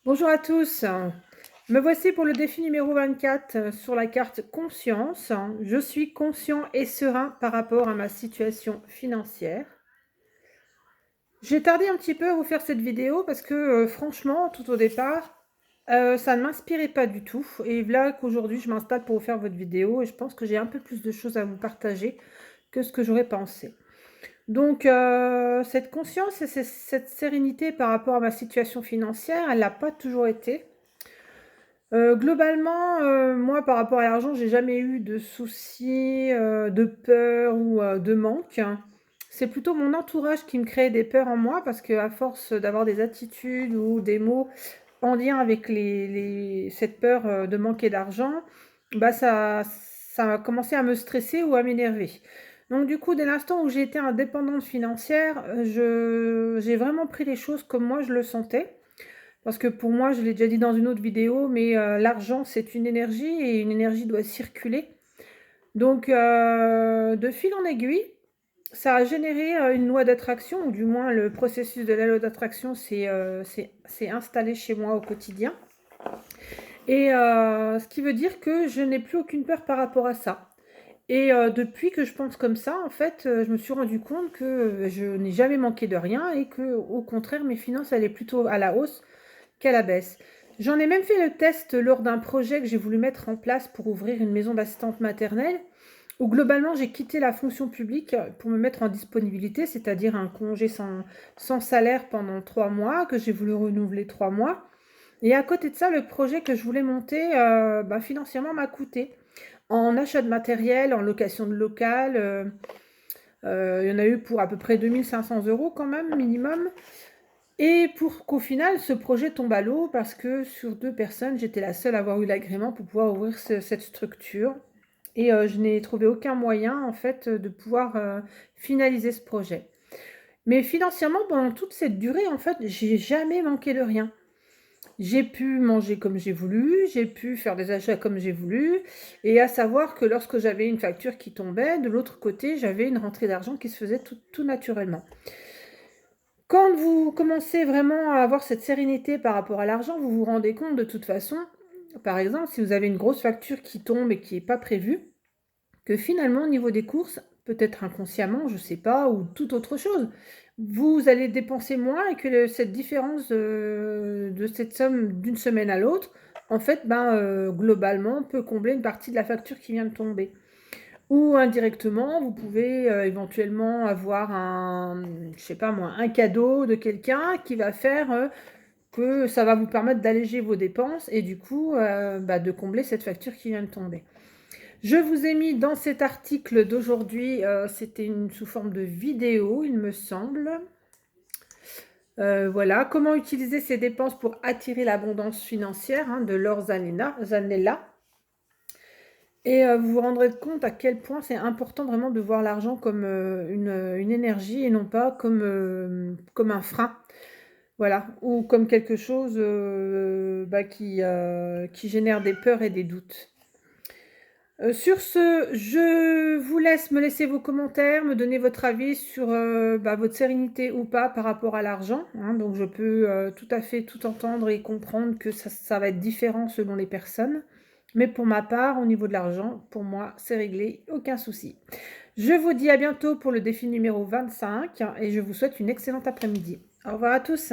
Bonjour à tous, me voici pour le défi numéro 24 sur la carte conscience. Je suis conscient et serein par rapport à ma situation financière. J'ai tardé un petit peu à vous faire cette vidéo parce que franchement, tout au départ, ça ne m'inspirait pas du tout. Et voilà qu'aujourd'hui, je m'installe pour vous faire votre vidéo et je pense que j'ai un peu plus de choses à vous partager que ce que j'aurais pensé. Donc, cette conscience et cette sérénité par rapport à ma situation financière, elle n'a pas toujours été. Globalement, moi, par rapport à l'argent, j'ai jamais eu de soucis, de peur ou, de manque. C'est plutôt mon entourage qui me crée des peurs en moi parce qu'à force d'avoir des attitudes ou des mots en lien avec cette peur, de manquer d'argent, bah, ça a commencé à me stresser ou à m'énerver. Donc du coup, dès l'instant où j'ai été indépendante financière, j'ai vraiment pris les choses comme moi je le sentais. Parce que pour moi, je l'ai déjà dit dans une autre vidéo, mais l'argent, c'est une énergie et une énergie doit circuler. Donc, de fil en aiguille, ça a généré une loi d'attraction, ou du moins le processus de la loi d'attraction s'est installé chez moi au quotidien. Et ce qui veut dire que je n'ai plus aucune peur par rapport à ça. Et depuis que je pense comme ça, en fait, je me suis rendu compte que je n'ai jamais manqué de rien et que, au contraire, mes finances allaient plutôt à la hausse qu'à la baisse. J'en ai même fait le test lors d'un projet que j'ai voulu mettre en place pour ouvrir une maison d'assistante maternelle, où globalement j'ai quitté la fonction publique pour me mettre en disponibilité, c'est-à-dire un congé sans salaire pendant 3 mois, que j'ai voulu renouveler 3 mois. Et à côté de ça, le projet que je voulais monter, financièrement m'a coûté. En achat de matériel, en location de local, il y en a eu pour à peu près 2 500 € quand même, minimum. Et pour qu'au final, ce projet tombe à l'eau parce que sur 2 personnes, j'étais la seule à avoir eu l'agrément pour pouvoir ouvrir cette structure. Et je n'ai trouvé aucun moyen, en fait, de pouvoir finaliser ce projet. Mais financièrement, pendant toute cette durée, en fait, j'ai jamais manqué de rien. J'ai pu manger comme j'ai voulu, j'ai pu faire des achats comme j'ai voulu. Et à savoir que lorsque j'avais une facture qui tombait, de l'autre côté, j'avais une rentrée d'argent qui se faisait tout naturellement. Quand vous commencez vraiment à avoir cette sérénité par rapport à l'argent, vous vous rendez compte de toute façon, par exemple, si vous avez une grosse facture qui tombe et qui n'est pas prévue, que finalement, au niveau des courses, peut-être inconsciemment, je ne sais pas, ou toute autre chose, vous allez dépenser moins et que cette différence de cette somme d'une semaine à l'autre, en fait, globalement, peut combler une partie de la facture qui vient de tomber. Ou indirectement, vous pouvez, éventuellement avoir je sais pas moi, un cadeau de quelqu'un qui va faire, que ça va vous permettre d'alléger vos dépenses et du coup, de combler cette facture qui vient de tomber. Je vous ai mis dans cet article d'aujourd'hui, c'était sous forme de vidéo, il me semble. Voilà, comment utiliser ses dépenses pour attirer l'abondance financière, hein, de Laure Zanella. Et vous vous rendrez compte à quel point c'est important vraiment de voir l'argent comme, une énergie et non pas comme un frein. Voilà, ou comme quelque chose, qui génère des peurs et des doutes. Sur ce, je vous laisse me laisser vos commentaires, me donner votre avis sur, votre sérénité ou pas par rapport à l'argent, hein. Donc je peux, tout à fait tout entendre et comprendre que ça va être différent selon les personnes. Mais pour ma part, au niveau de l'argent, pour moi, c'est réglé, aucun souci. Je vous dis à bientôt pour le défi numéro 25 et je vous souhaite une excellente après-midi. Au revoir à tous.